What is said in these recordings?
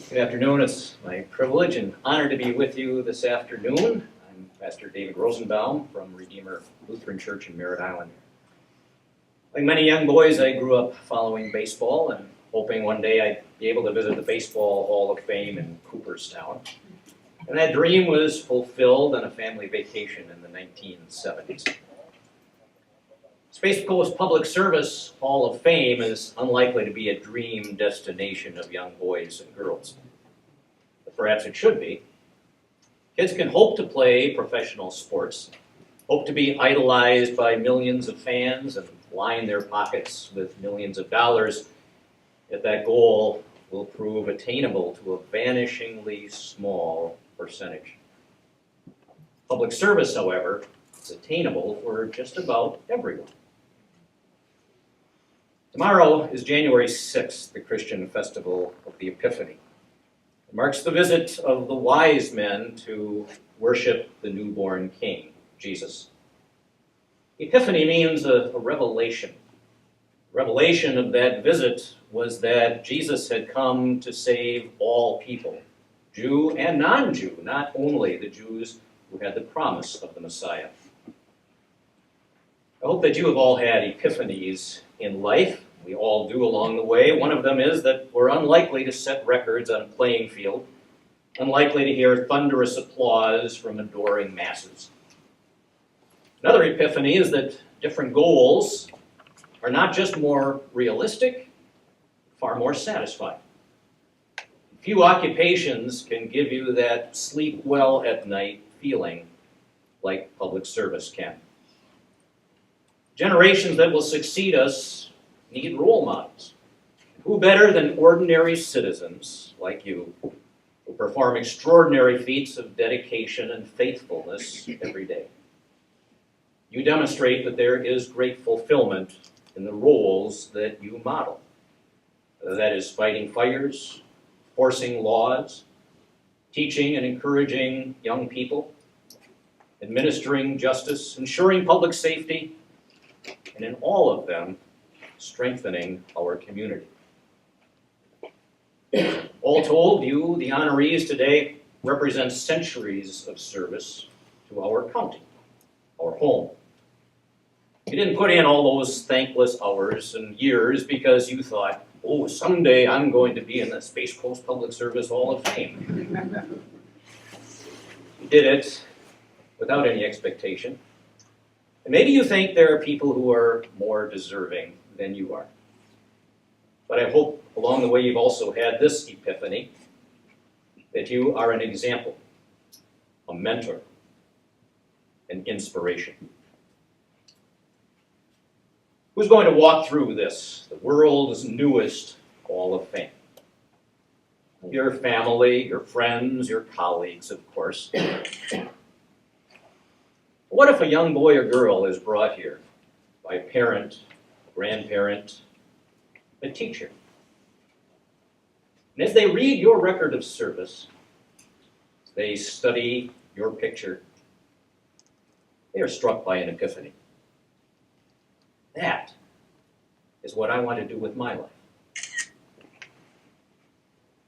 Good afternoon. It's my privilege and honor to be with you this afternoon. I'm Pastor David Rosenbaum from Redeemer Lutheran Church in Merritt Island. Like many young boys, I grew up following baseball and hoping one day I'd be able to visit the Baseball Hall of Fame in Cooperstown. And that dream was fulfilled on a family vacation in the 1970s. Space Coast Public Service Hall of Fame is unlikely to be a dream destination of young boys and girls. But perhaps it should be. Kids can hope to play professional sports, hope to be idolized by millions of fans, and line their pockets with millions of dollars, yet that goal will prove attainable to a vanishingly small percentage. Public service, however, is attainable for just about everyone. Tomorrow is January 6th, the Christian festival of the Epiphany. It marks the visit of the wise men to worship the newborn King, Jesus. Epiphany means a revelation. The revelation of that visit was that Jesus had come to save all people, Jew and non-Jew, not only the Jews who had the promise of the Messiah. I hope that you have all had epiphanies in life. We all do along the way. One of them is that we're unlikely to set records on a playing field, unlikely to hear thunderous applause from adoring masses. Another epiphany is that different goals are not just more realistic, far more satisfying. Few occupations can give you that sleep well at night feeling like public service can. Generations that will succeed us need role models. Who better than ordinary citizens like you who perform extraordinary feats of dedication and faithfulness every day? You demonstrate that there is great fulfillment in the roles that you model. That is fighting fires, enforcing laws, teaching and encouraging young people, administering justice, ensuring public safety, and in all of them, strengthening our community. All told, you, the honorees today, represent centuries of service to our county, our home. You didn't put in all those thankless hours and years because you thought, oh, someday I'm going to be in the Space Coast Public Service Hall of Fame. You did it without any expectation. And maybe you think there are people who are more deserving than you are. But I hope along the way you've also had this epiphany, that you are an example, a mentor, an inspiration. Who's going to walk through this, the world's newest Hall of Fame? Your family, your friends, your colleagues, of course. What if a young boy or girl is brought here by a parent, grandparent, a teacher? And as they read your record of service, they study your picture, they are struck by an epiphany. That is what I want to do with my life.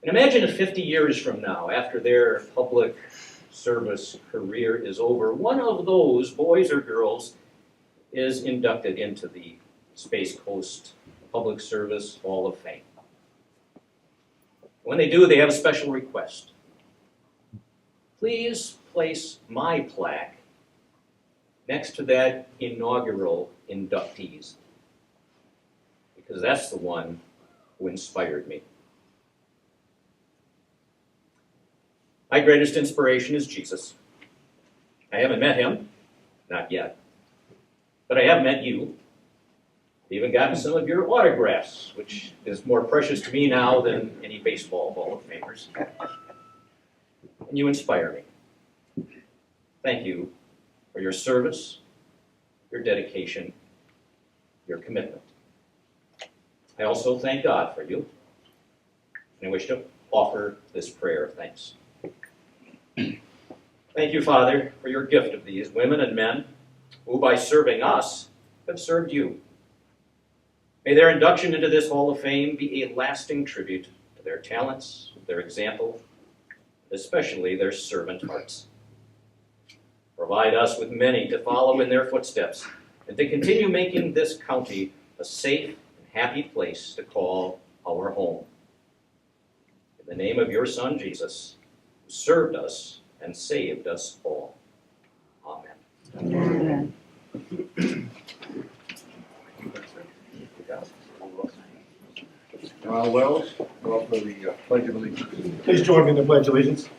And imagine if 50 years from now, after their public service career is over, one of those boys or girls is inducted into the Space Coast Public Service Hall of Fame. When they do, they have a special request. Please place my plaque next to that inaugural inductees, because that's the one who inspired me. My greatest inspiration is Jesus. I haven't met him, not yet, but I have met you. I've even gotten some of your autographs, which is more precious to me now than any baseball Hall of Famers. And you inspire me. Thank you for your service, your dedication, your commitment. I also thank God for you, and I wish to offer this prayer of thanks. Thank you, Father, for your gift of these women and men who, by serving us, have served you. May their induction into this Hall of Fame be a lasting tribute to their talents, their example, especially their servant hearts. Provide us with many to follow in their footsteps and to continue making this county a safe and happy place to call our home. In the name of your Son, Jesus, who served us and saved us all. Amen. Amen. Wells, call for the Pledge of Allegiance. Please join me in the Pledge of Allegiance.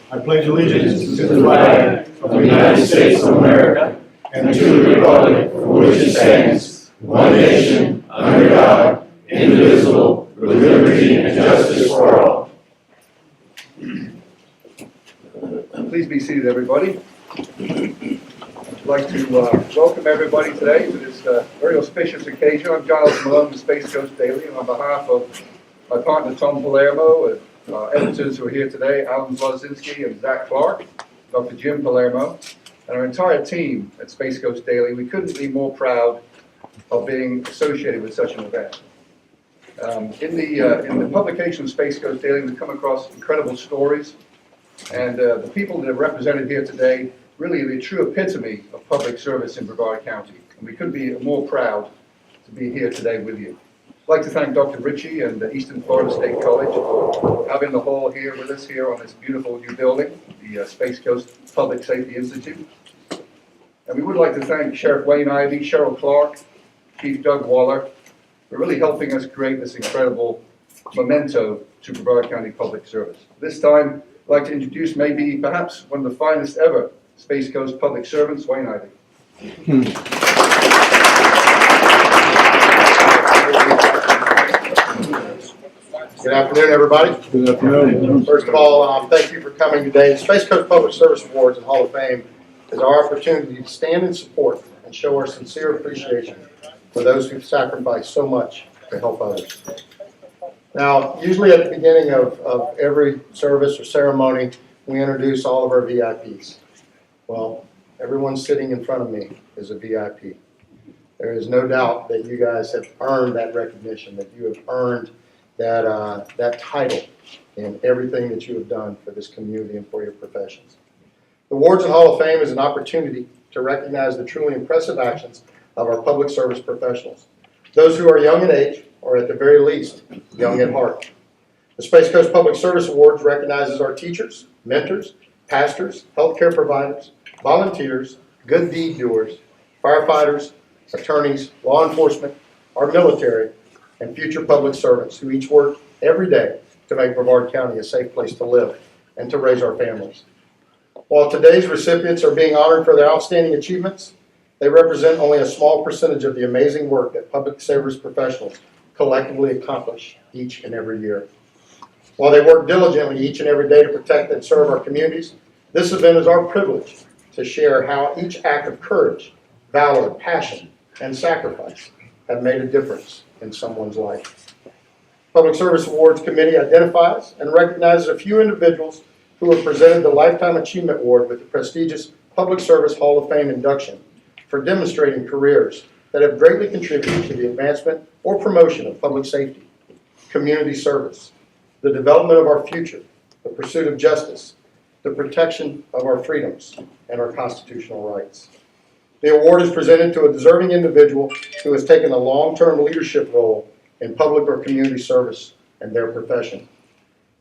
I pledge allegiance to the flag of the United States of America and to the republic for which it stands, one nation, under God, indivisible, with liberty and justice for all. Please be seated, everybody. I'd like to welcome everybody today to this very auspicious occasion. I'm Giles Malone, the Space Coast Daily, and on behalf of my partner Tom Palermo and editors who are here today, Alan Zlozinski and Zach Clark, Dr. Jim Palermo, and our entire team at Space Coast Daily, we couldn't be more proud of being associated with such an event. In the publication of Space Coast Daily, we've come across incredible stories, and the people that are represented here today really the true epitome of public service in Brevard County, and we couldn't be more proud to be here today with you. I'd like to thank Dr. Ritchie and Eastern Florida State College for having the hall here with us here on this beautiful new building, the Space Coast Public Safety Institute. And we would like to thank Sheriff Wayne Ivey, Cheryl Clark, Chief Doug Waller, for really helping us create this incredible memento to Brevard County Public Service. This time, I'd like to introduce maybe perhaps one of the finest ever Space Coast public servants, Wayne Ivey. Good afternoon, everybody. Good afternoon. First of all, thank you for coming today. The Space Coast Public Service Awards and Hall of Fame is our opportunity to stand in support and show our sincere appreciation for those who've sacrificed so much to help others. Now, usually at the beginning of every service or ceremony, we introduce all of our VIPs. Well, everyone sitting in front of me is a VIP. There is no doubt that you guys have earned that recognition, that you have earned that title in everything that you have done for this community and for your professions. The Awards and Hall of Fame is an opportunity to recognize the truly impressive actions of our public service professionals, those who are young in age or at the very least young at heart. The Space Coast Public Service Awards recognizes our teachers, mentors, pastors, healthcare providers, volunteers, good deed doers, firefighters, attorneys, law enforcement, our military, and future public servants who each work every day to make Brevard County a safe place to live and to raise our families. While today's recipients are being honored for their outstanding achievements, they represent only a small percentage of the amazing work that public service professionals collectively accomplish each and every year. While they work diligently each and every day to protect and serve our communities, this event is our privilege to share how each act of courage, valor, passion, and sacrifice have made a difference in someone's life. Public Service Awards Committee identifies and recognizes a few individuals who have presented the Lifetime Achievement Award with the prestigious Public Service Hall of Fame induction for demonstrating careers that have greatly contributed to the advancement or promotion of public safety, community service, the development of our future, the pursuit of justice, the protection of our freedoms, and our constitutional rights. The award is presented to a deserving individual who has taken a long-term leadership role in public or community service in their profession.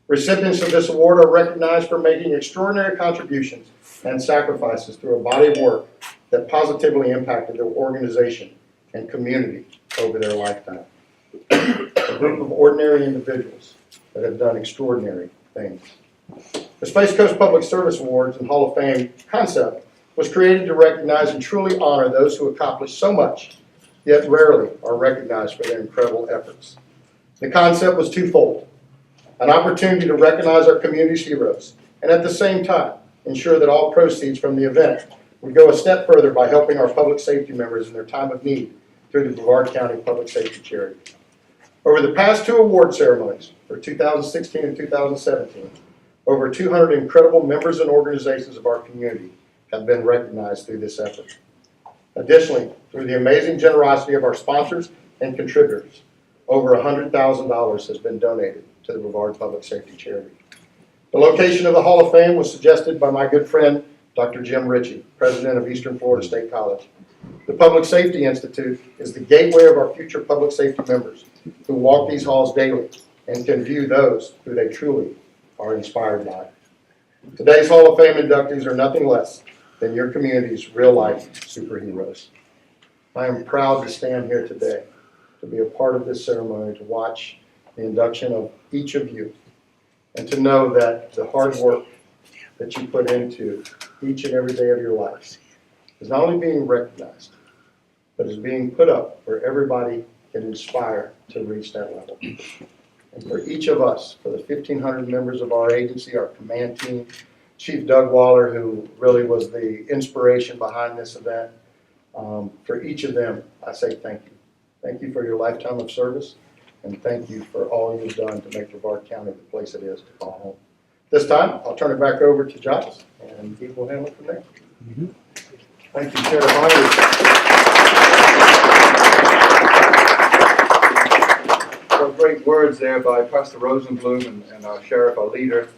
Recipients of this award are recognized for making extraordinary contributions and sacrifices through a body of work that positively impacted their organization and community over their lifetime. A group of ordinary individuals that have done extraordinary things. The Space Coast Public Service Awards and Hall of Fame concept was created to recognize and truly honor those who accomplish so much, yet rarely are recognized for their incredible efforts. The concept was twofold: an opportunity to recognize our community's heroes, and at the same time, ensure that all proceeds from the event would go a step further by helping our public safety members in their time of need through the Brevard County Public Safety Charity. Over the past two award ceremonies, for 2016 and 2017, over 200 incredible members and organizations of our community have been recognized through this effort. Additionally, through the amazing generosity of our sponsors and contributors, over $100,000 has been donated to to the Brevard Public Safety Charity. The location of the Hall of Fame was suggested by my good friend, Dr. Jim Ritchie, president of Eastern Florida State College. The Public Safety Institute is the gateway of our future public safety members who walk these halls daily and can view those who they truly are inspired by. Today's Hall of Fame inductees are nothing less than your community's real-life superheroes. I am proud to stand here today to be a part of this ceremony, to watch the induction of each of you, and to know that the hard work that you put into each and every day of your lives is not only being recognized, but is being put up where everybody can inspire to reach that level. And for each of us, for the 1,500 members of our agency, our command team, Chief Doug Waller, who really was the inspiration behind this event, for each of them, I say thank you. Thank you for your lifetime of service, and thank you for all you've done to make Brevard County the place it is to call home. This time, I'll turn it back over to Giles, and he will handle it from there. Thank you, Sheriff Myers. So great words there by Pastor Rosenblum and our sheriff, our leader,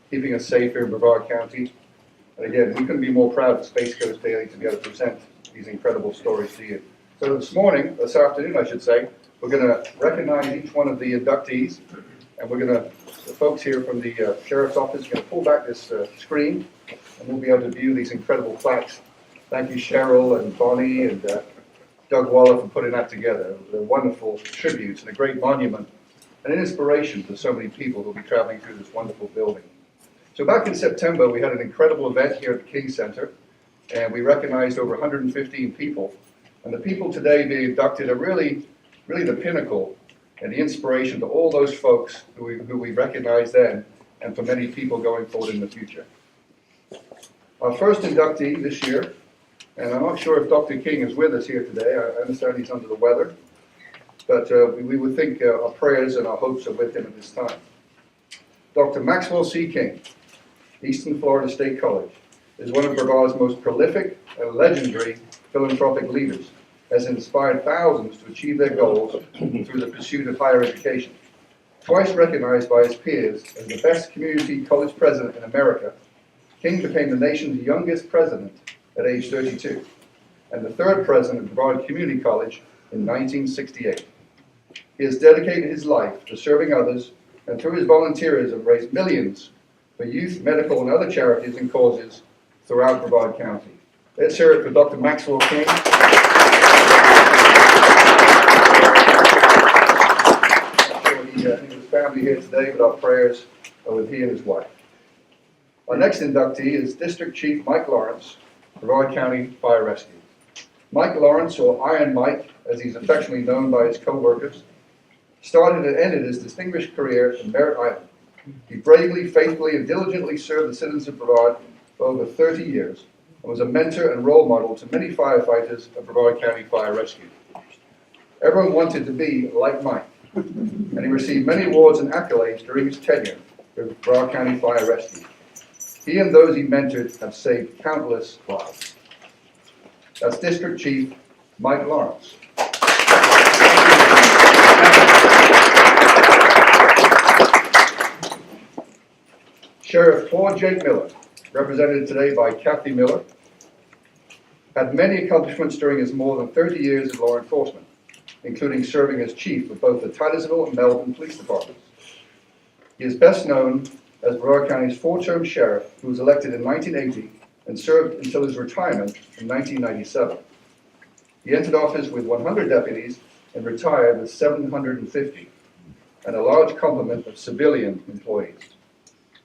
keeping us safe here in Brevard County. And again, we couldn't be more proud at Space Coast Daily to be able to present these incredible stories to you. So this afternoon, I should say, we're going to recognize each one of the inductees, and the folks here from the Sheriff's Office are going to pull back this screen, and we'll be able to view these incredible plaques. Thank you, Cheryl and Bonnie and Doug Waller for putting that together. They're wonderful tributes and a great monument and an inspiration to so many people who will be traveling through this wonderful building. So back in September, we had an incredible event here at the King Center, and we recognized over 115 people. And the people today being inducted are really the pinnacle and the inspiration to all those folks who we recognized then, and for many people going forward in the future. Our first inductee this year, and I'm not sure if Dr. King is with us here today. I understand he's under the weather, but we would think our prayers and our hopes are with him at this time. Dr. Maxwell C. King, Eastern Florida State College, is one of Brevard's most prolific and legendary philanthropic leaders, has inspired thousands to achieve their goals through the pursuit of higher education. Twice recognized by his peers as the best community college president in America, King became the nation's youngest president at age 32, and the third president of Brevard Community College in 1968. He has dedicated his life to serving others, and through his volunteerism raised millions for youth, medical, and other charities and causes throughout Brevard County. Let's hear it for Dr. Maxwell King. He and his family here today, but our prayers are with he and his wife. Our next inductee is District Chief Mike Lawrence, Brevard County Fire Rescue. Mike Lawrence, or Iron Mike, as he's affectionately known by his co-workers, started and ended his distinguished career in Merritt Island. He bravely, faithfully, and diligently served the citizens of Brevard for over 30 years and was a mentor and role model to many firefighters of Brevard County Fire Rescue. Everyone wanted to be like Mike, and he received many awards and accolades during his tenure with Brevard County Fire Rescue. He and those he mentored have saved countless lives. That's District Chief Mike Lawrence. Sheriff Claude Jake Miller, represented today by Kathy Miller, had many accomplishments during his more than 30 years in law enforcement, including serving as chief of both the Titusville and Melbourne police departments. He is best known as Brevard County's four-term sheriff, who was elected in 1980 and served until his retirement in 1997. He entered office with 100 deputies and retired with 750, and a large complement of civilian employees.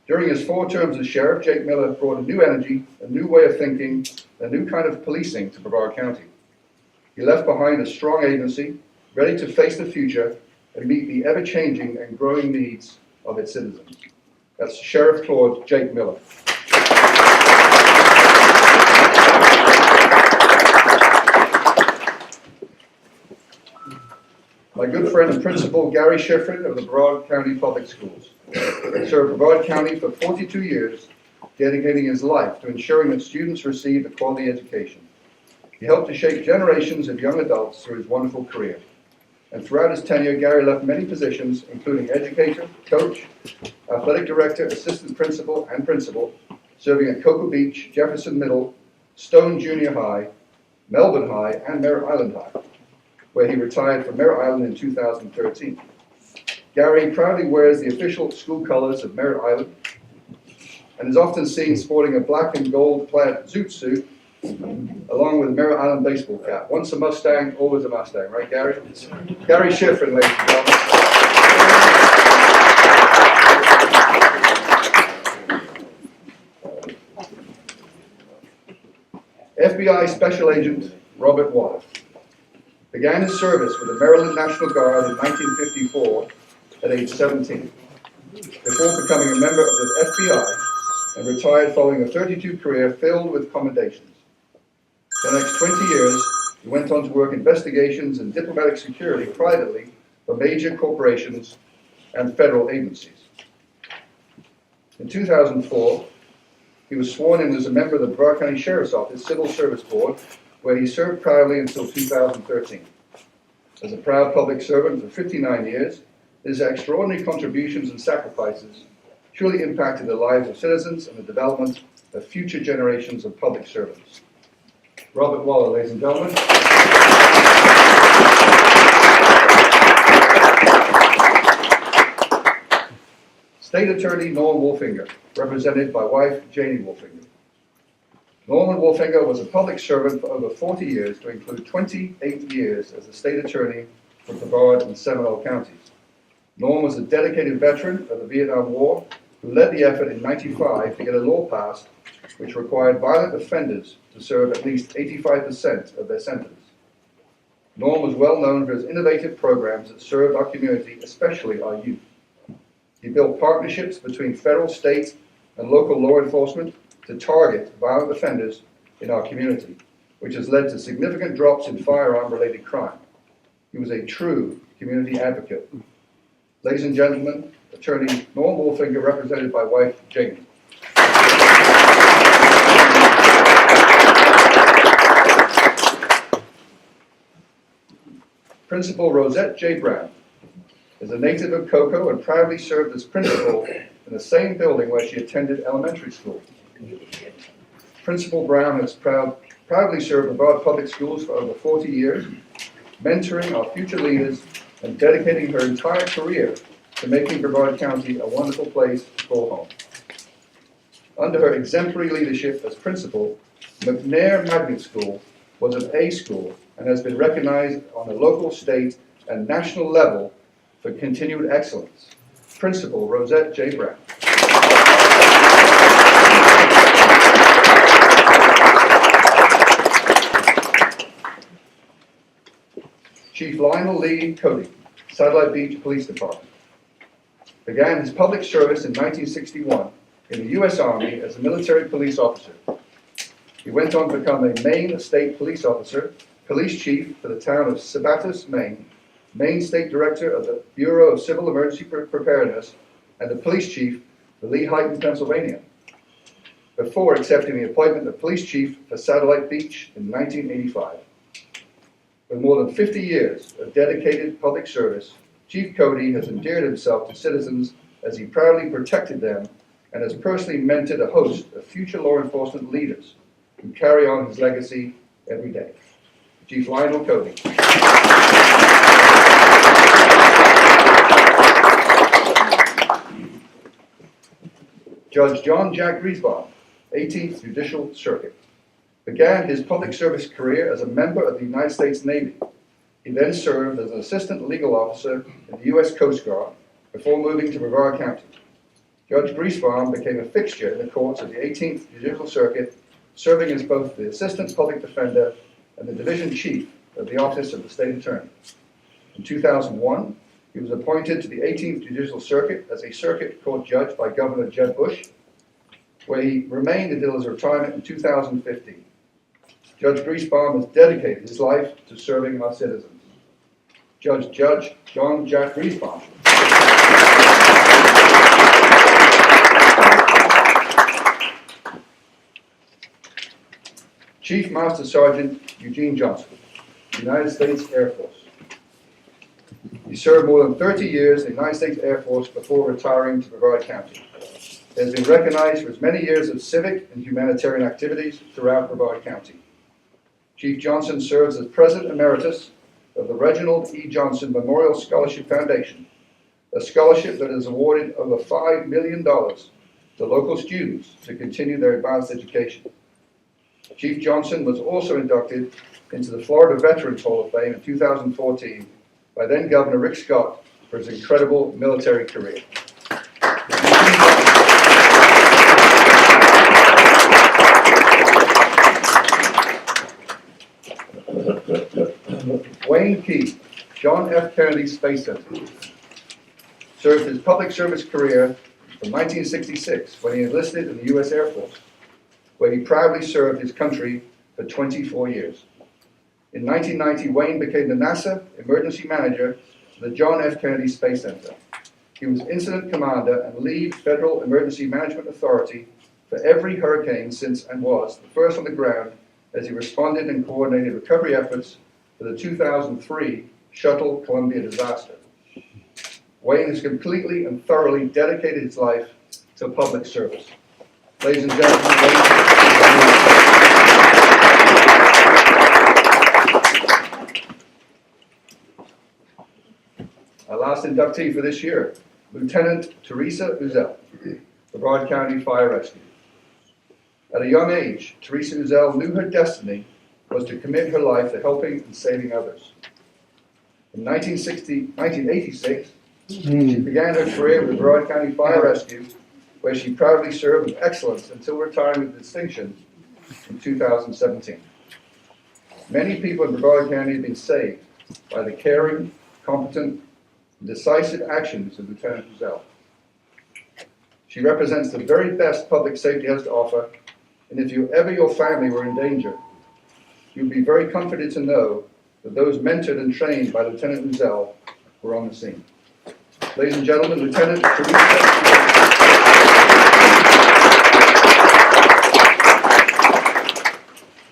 During his 4 terms as sheriff, Jake Miller brought a new energy, a new way of thinking, a new kind of policing to Brevard County. He left behind a strong agency, ready to face the future and meet the ever-changing and growing needs of its citizens. That's Sheriff Claude Jake Miller. My good friend and principal, Gary Schifrin of the Brevard County Public Schools, served Brevard County for 42 years, dedicating his life to ensuring that students received a quality education. He helped to shape generations of young adults through his wonderful career. and throughout his tenure, Gary left many positions, including educator, coach, athletic director, assistant principal, and principal, serving at Cocoa Beach, Jefferson Middle, Stone Junior High, Melbourne High, and Merritt Island High, where he retired from Merritt Island in 2013. Gary proudly wears the official school colors of Merritt Island and is often seen sporting a black and gold plaid zoot suit along with a Merritt Island baseball cap. Once a Mustang, always a Mustang, right, Gary? Gary Schifrin, ladies and gentlemen. FBI Special Agent Robert Waller began his service with the Maryland National Guard in 1954 at age 17, before becoming a member of the FBI and retired following a 32 career filled with commendations. For the next 20 years, he went on to work investigations and diplomatic security privately for major corporations and federal agencies. In 2004, he was sworn in as a member of the Brevard County Sheriff's Office Civil Service Board, where he served proudly until 2013. As a proud public servant for 59 years, his extraordinary contributions and sacrifices surely impacted the lives of citizens and the development of future generations of public servants. Robert Waller, ladies and gentlemen. State Attorney Norm Wolfinger, represented by wife Janie Wolfinger. Norman Wolfinger was a public servant for over 40 years, to include 28 years as the state attorney for Brevard and Seminole counties. Norm was a dedicated veteran of the Vietnam War who led the effort in '95 to get a law passed which required violent offenders to serve at least 85% of their sentence. Norm was well known for his innovative programs that served our community, especially our youth. He built partnerships between federal, state, and local law enforcement to target violent offenders in our community, which has led to significant drops in firearm-related crime. He was a true community advocate. Ladies and gentlemen, Attorney Norm Wolfinger, represented by wife Janie. Principal Rosette J. Brown is a native of Cocoa and proudly served as principal in the same building where she attended elementary school. Principal Brown has proudly served Brevard Public Schools for over 40 years, mentoring our future leaders and dedicating her entire career to making Brevard County a wonderful place to call home. Under her exemplary leadership as principal, McNair Magnet School was an A school and has been recognized on a local, state, and national level for continued excellence. Principal Rosette J. Brown. Chief Lionel Lee Cody, Satellite Beach Police Department. Began his public service in 1961 in the U.S. Army as a military police officer. He went on to become a Maine State Police Officer, Police Chief for the town of Sebattis, Maine, Maine State Director of the Bureau of Civil Emergency Preparedness, and the Police Chief for Lehigh, Pennsylvania, before accepting the appointment of Police Chief for Satellite Beach in 1985. With more than 50 years of dedicated public service, Chief Cody has endeared himself to citizens as he proudly protected them and has personally mentored a host of future law enforcement leaders who carry on his legacy every day. Chief Lionel Cody. Judge John Jack Griesbaum, 18th Judicial Circuit, began his public service career as a member of the United States Navy. He then served as an assistant legal officer in the U.S. Coast Guard before moving to Brevard County. Judge Griesbaum became a fixture in the courts of the 18th Judicial Circuit, serving as both the assistant public defender and the division chief of the Office of the State Attorney. In 2001, he was appointed to the 18th Judicial Circuit as a circuit court judge by Governor Jeb Bush, where he remained until his retirement in 2015. Judge Griesbaum has dedicated his life to serving our citizens. Judge John Jack Griesbaum. Chief Master Sergeant Eugene Johnson, United States Air Force. He served more than 30 years in the United States Air Force before retiring to Brevard County. He has been recognized for his many years of civic and humanitarian activities throughout Brevard County. Chief Johnson serves as President Emeritus of the Reginald E. Johnson Memorial Scholarship Foundation, a scholarship that has awarded over $5 million to local students to continue their advanced education. Chief Johnson was also inducted into the Florida Veterans Hall of Fame in 2014 by then Governor Rick Scott for his incredible military career. Wayne Key, John F. Kennedy Space Center, served his public service career from 1966 when he enlisted in the U.S. Air Force, where he proudly served his country for 24 years. In 1990, Wayne became the NASA Emergency Manager for the John F. Kennedy Space Center. He was Incident Commander and lead Federal Emergency Management Authority for every hurricane since and was the first on the ground as he responded and coordinated recovery efforts for the 2003 Shuttle Columbia disaster. Wayne has completely and thoroughly dedicated his life to public service. Ladies and gentlemen, our last inductee for this year, Lieutenant Teresa Uzel, Brevard County Fire Rescue. At a young age, Teresa Uzel knew her destiny was to commit her life to helping and saving others. In 1986, she began her career with Brevard County Fire Rescue, where she proudly served with excellence until retiring with distinction in 2017. Many people in Brevard County have been saved by the caring, competent, and decisive actions of Lieutenant Uzel. She represents the very best public safety has to offer, and if your family were in danger, you'd be very comforted to know that those mentored and trained by Lieutenant Uzel were on the scene. Ladies and gentlemen, Lieutenant Teresa.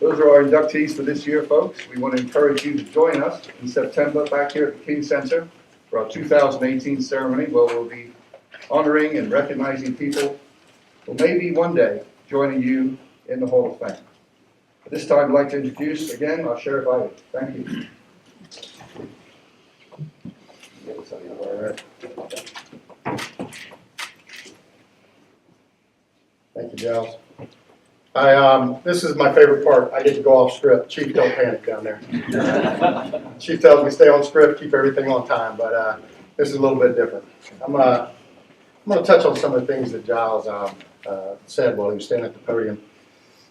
Those are our inductees for this year, folks. We want to encourage you to join us in September back here at the King Center for our 2018 ceremony, where we'll be honoring and recognizing people who maybe one day joining you in the Hall of Fame. At this time, I'd like to introduce again our Sheriff Ivey. Thank you. Thank you, Giles. This is my favorite part. I get to go off script. Chief, don't panic down there. Chief tells me stay on script, keep everything on time, but this is a little bit different. I'm going to touch on some of the things that Giles said while he was standing at the podium.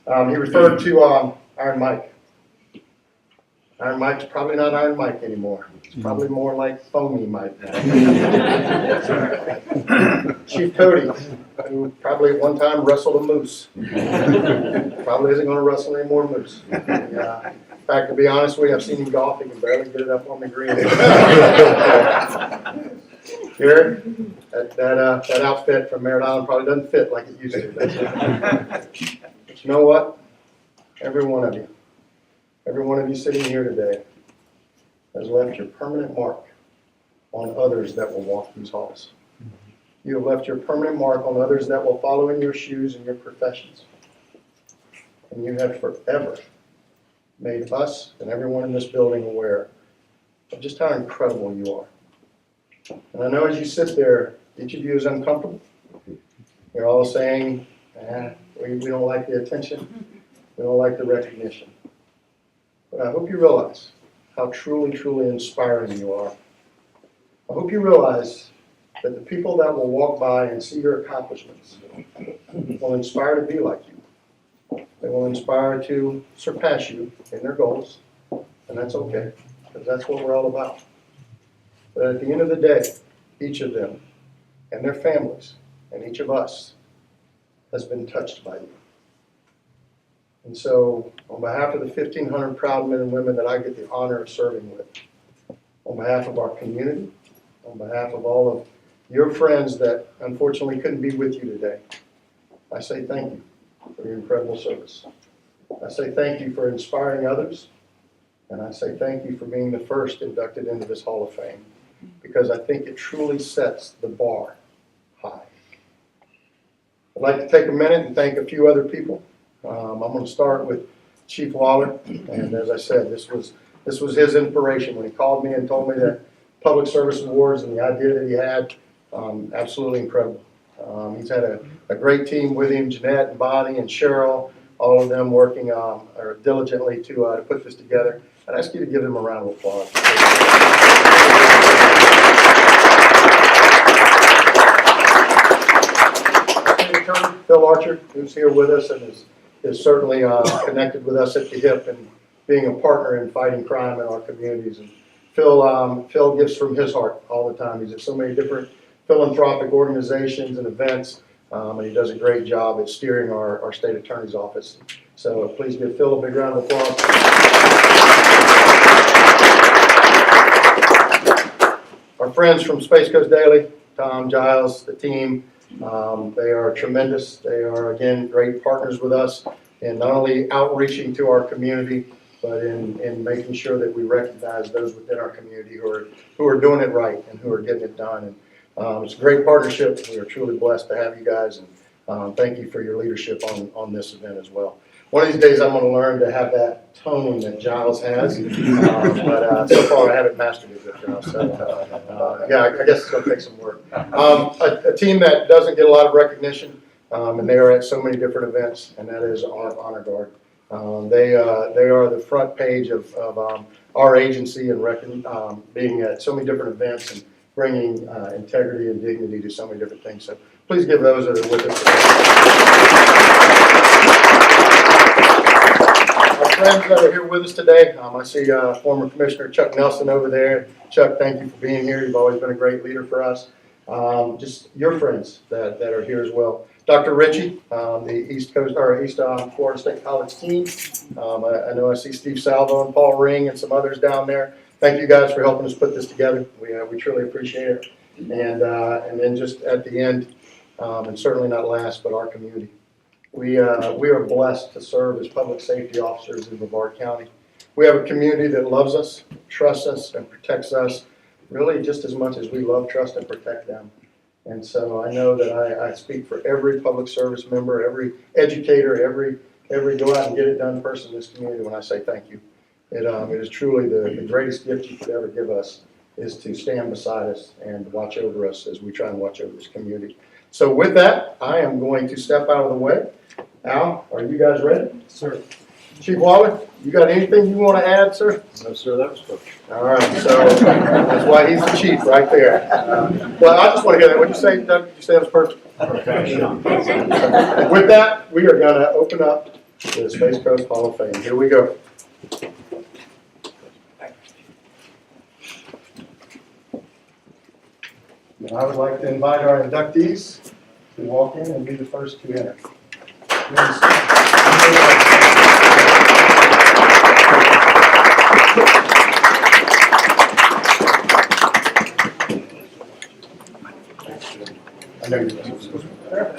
He referred to Iron Mike. Iron Mike's probably not Iron Mike anymore. It's probably more like Foamy Mike now. Chief Cody, who probably at one time wrestled a moose. Probably isn't going to wrestle any more moose. In fact, to be honest with you, I've seen him golf. He can barely get it up on the green. Here, that outfit from Merritt Island probably doesn't fit like it used to. But you know what? Every one of you sitting here today has left your permanent mark on others that will walk these halls. You have left your permanent mark on others that will follow in your shoes and your professions. And you have forever made us and everyone in this building aware of just how incredible you are. And I know as you sit there, each of you is uncomfortable. You're all saying, we don't like the attention. We don't like the recognition. But I hope you realize how truly, truly inspiring you are. I hope you realize that the people that will walk by and see your accomplishments will inspire to be like you. They will inspire to surpass you in their goals, and that's okay, because that's what we're all about. But at the end of the day, each of them and their families and each of us has been touched by you. And so, on behalf of the 1,500 proud men and women that I get the honor of serving with, on behalf of our community, on behalf of all of your friends that unfortunately couldn't be with you today, I say thank you for your incredible service. I say thank you for inspiring others, and I say thank you for being the first inducted into this Hall of Fame, because I think it truly sets the bar high. I'd like to take a minute and thank a few other people. I'm going to start with Chief Waller, and as I said, this was his inspiration when he called me and told me that public service awards and the idea that he had, absolutely incredible. He's had a great team with him, Jeanette and Bonnie and Cheryl, all of them working diligently to put this together. I'd ask you to give them a round of applause. Phil Archer, who's here with us and is certainly connected with us at the HIP and being a partner in fighting crime in our communities. And Phil gives from his heart all the time. He's at so many different philanthropic organizations and events, and he does a great job at steering our state attorney's office. So please give Phil a big round of applause. Our friends from Space Coast Daily, Tom, Giles, the team, they are tremendous. They are, again, great partners with us in not only outreaching to our community, but in making sure that we recognize those within our community who are doing it right and who are getting it done. And it's a great partnership. We are truly blessed to have you guys, and thank you for your leadership on this event as well. One of these days I'm going to learn to have that tone that Giles has, but so far I haven't mastered it with Giles. So yeah, I guess it's going to take some work. A team that doesn't get a lot of recognition, and they are at so many different events, and that is our Honor Guard. They are the front page of our agency and being at so many different events and bringing integrity and dignity to so many different things. So please give those that are with us our friends that are here with us today. I see former Commissioner Chuck Nelson over there. Chuck, thank you for being here. You've always been a great leader for us. Just your friends that are here as well. Dr. Ritchie, the East Florida State College team. I know I see Steve Salvo and Paul Ring and some others down there. Thank you guys for helping us put this together. We truly appreciate it. And then just at the end, and certainly not last, but our community. We are blessed to serve as public safety officers in Brevard County. We have a community that loves us, trusts us, and protects us really just as much as we love, trust, and protect them. And so I know that I speak for every public service member, every educator, every go out and get it done person in this community when I say thank you. It is truly the greatest gift you could ever give us is to stand beside us and watch over us as we try and watch over this community. So with that, I am going to step out of the way. Al, are you guys ready? Sir. Chief Waller, you got anything you want to add, sir? No, sir, that was perfect. All right, so that's why he's the chief right there. Well, I just want to hear that. What did you say, Doug? Did you say that was perfect? Perfection. With that, we are going to open up the Space Coast Hall of Fame. Here we go. And I would like to invite our inductees to walk in and be the first to enter. I know you're supposed to be there.